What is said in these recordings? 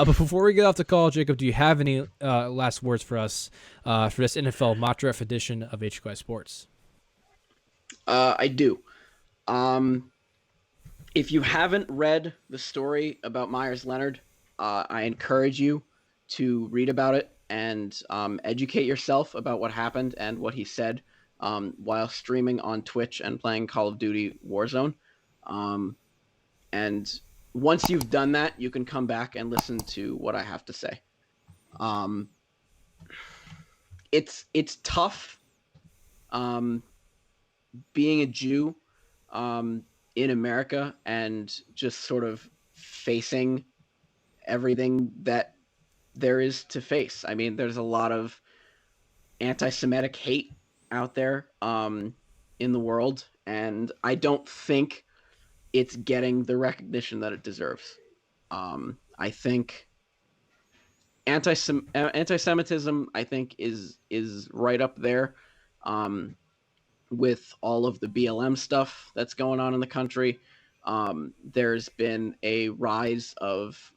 But before we get off the call, Jacob, do you have any last words for us for this NFL mock draft edition of HQI Sports? I do. Um, if you haven't read the story about Myers Leonard, I encourage you to read about it and educate yourself about what happened and what he said while streaming on Twitch and playing Call of Duty Warzone. Um, and once you've done that, you can come back and listen to what I have to say. Um, it's tough um, being a Jew um, in America and just sort of facing everything that there is to face. I mean, there's a lot of anti-Semitic hate out there in the world, and I don't think it's getting the recognition that it deserves. I think anti-Semitism, I think, is right up there um, with all of the BLM stuff that's going on in the country. There's been a rise of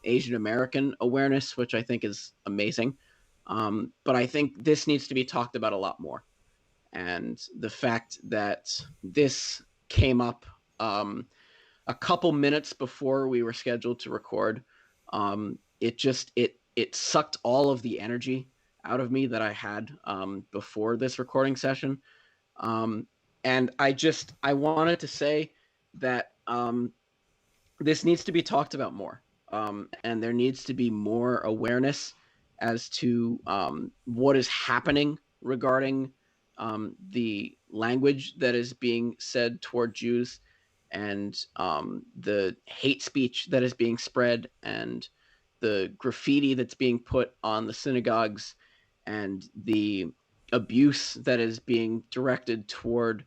Asian American awareness, which I think is amazing. But I think this needs to be talked about a lot more. And the fact that this came up a couple minutes before we were scheduled to record, it sucked all of the energy out of me that I had before this recording session. Um, and I wanted to say that this needs to be talked about more, and there needs to be more awareness as to what is happening regarding the language that is being said toward Jews and the hate speech that is being spread and the graffiti that's being put on the synagogues and the abuse that is being directed toward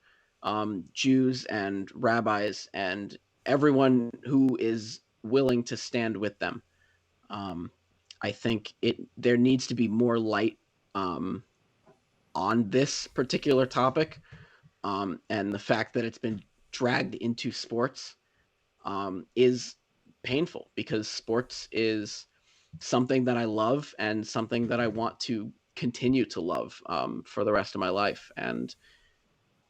Jews and rabbis and everyone who is willing to stand with them. Um, I think there needs to be more light um, on this particular topic, and the fact that it's been dragged into sports is painful because sports is something that I love and something that I want to continue to love for the rest of my life. And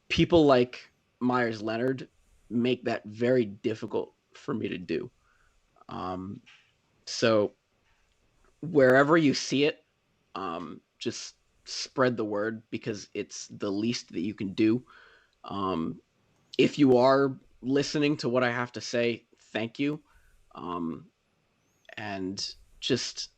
people like Myers Leonard make that very difficult for me to do. Um, so wherever you see it, just spread the word because it's the least that you can do. Um, if you are listening to what I have to say, thank you. Um, and just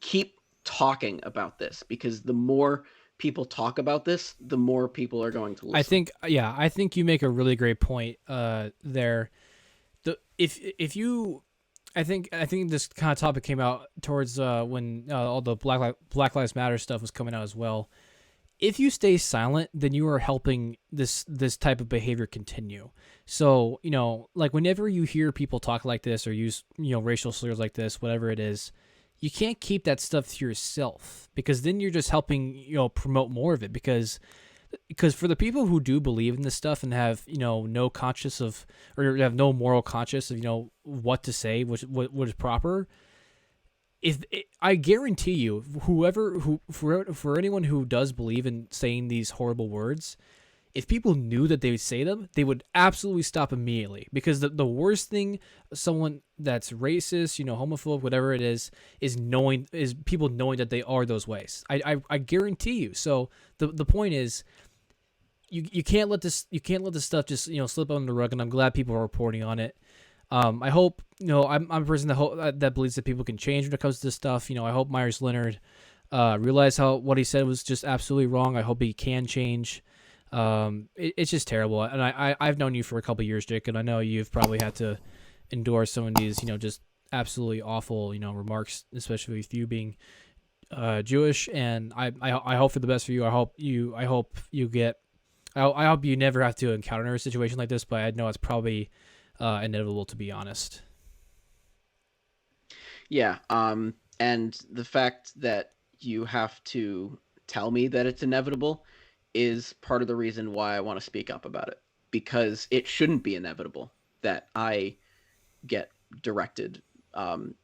keep talking about this because the more people talk about this, the more people are going to I listen. think, yeah, I think you make a really great point there. The if you, I think this kind of topic came out towards when all the Black Lives Matter stuff was coming out as well. If you stay silent, then you are helping this type of behavior continue. So, like whenever you hear people talk like this or use, racial slurs like this, whatever it is, you can't keep that stuff to yourself because then you're just helping, promote more of it because for the people who do believe in this stuff and have, no conscious of, or have no moral conscious of, what to say, what is proper, if I guarantee you, for anyone who does believe in saying these horrible words, if people knew that they would say them, they would absolutely stop immediately. Because the worst thing someone that's racist, homophobe, whatever it is people knowing that they are those ways. I guarantee you. So the point is, you can't let this stuff just slip under the rug. And I'm glad people are reporting on it. I hope, I'm a person that believes that people can change when it comes to this stuff. I hope Myers Leonard realized what he said was just absolutely wrong. I hope he can change. It's just terrible. And I've known you for a couple of years, Jake, and I know you've probably had to endure some of these, just absolutely awful, remarks, especially with you being Jewish. And I hope for the best for you. I hope you never have to encounter a situation like this, but I know it's probably inevitable, to be honest. Yeah. And the fact that you have to tell me that it's inevitable is part of the reason why I want to speak up about it because it shouldn't be inevitable that I get directed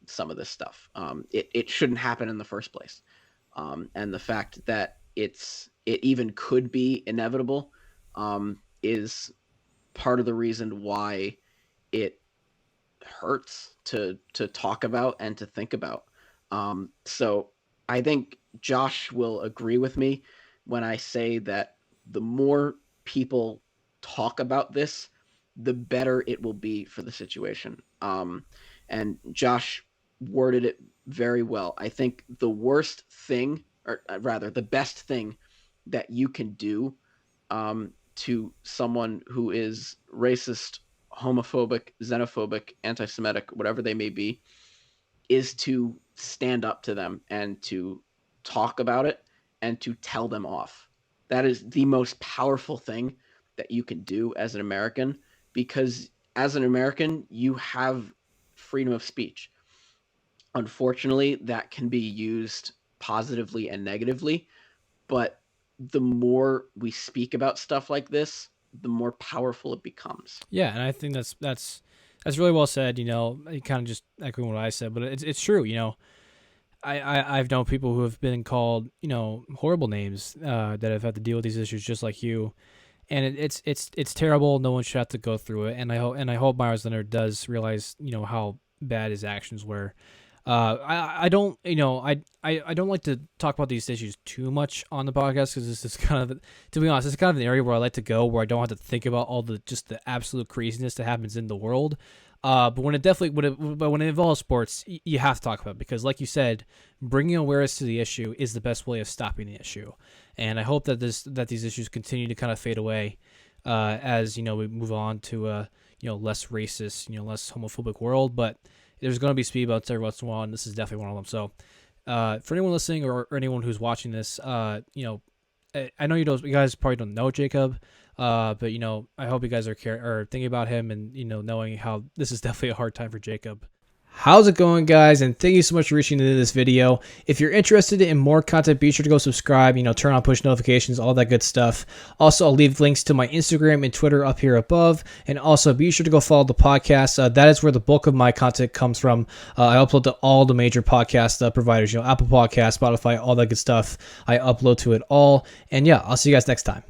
some of this stuff. It shouldn't happen in the first place. And the fact that it even could be inevitable is part of the reason why it hurts to talk about and to think about. So I think Josh will agree with me when I say that the more people talk about this, the better it will be for the situation. And Josh worded it very well. I think the worst thing, or rather, the best thing that you can do to someone who is racist, homophobic, xenophobic, anti-Semitic, whatever they may be, is to stand up to them and to talk about it and to tell them off. That is the most powerful thing that you can do as an American, because as an American, you have freedom of speech. Unfortunately, that can be used positively and negatively, but the more we speak about stuff like this, the more powerful it becomes. Yeah, and I think that's really well said. You know, kind of just echoing what I said, but it's true. You know, I've known people who have been called, you know, horrible names that have had to deal with these issues just like you, and it's terrible. No one should have to go through it, and I hope Meyers Leonard does realize, you know, how bad his actions were. I don't, you know, I don't like to talk about these issues too much on the podcast, because this is kind of, to be honest, it's kind of an area where I like to go, where I don't have to think about all the absolute craziness that happens in the world. But when it involves sports, you have to talk about it, because, like you said, bringing awareness to the issue is the best way of stopping the issue. And I hope that these issues continue to kind of fade away as, you know, we move on to you know, less racist, you know, less homophobic world. But there's going to be speed bumps every once in a while, and this is definitely one of them. So for anyone listening or anyone who's watching this, you know, I know you guys probably don't know Jacob, but, you know, I hope you guys are thinking about him, and, you know, knowing how this is definitely a hard time for Jacob. How's it going, guys? And thank you so much for reaching into this video. If you're interested in more content, be sure to go subscribe, you know, turn on push notifications, all that good stuff. Also, I'll leave links to my Instagram and Twitter up here above. And also, be sure to go follow the podcast. That is where the bulk of my content comes from. I upload to all the major podcast providers, you know, Apple Podcasts, Spotify, all that good stuff. I upload to it all. And yeah, I'll see you guys next time.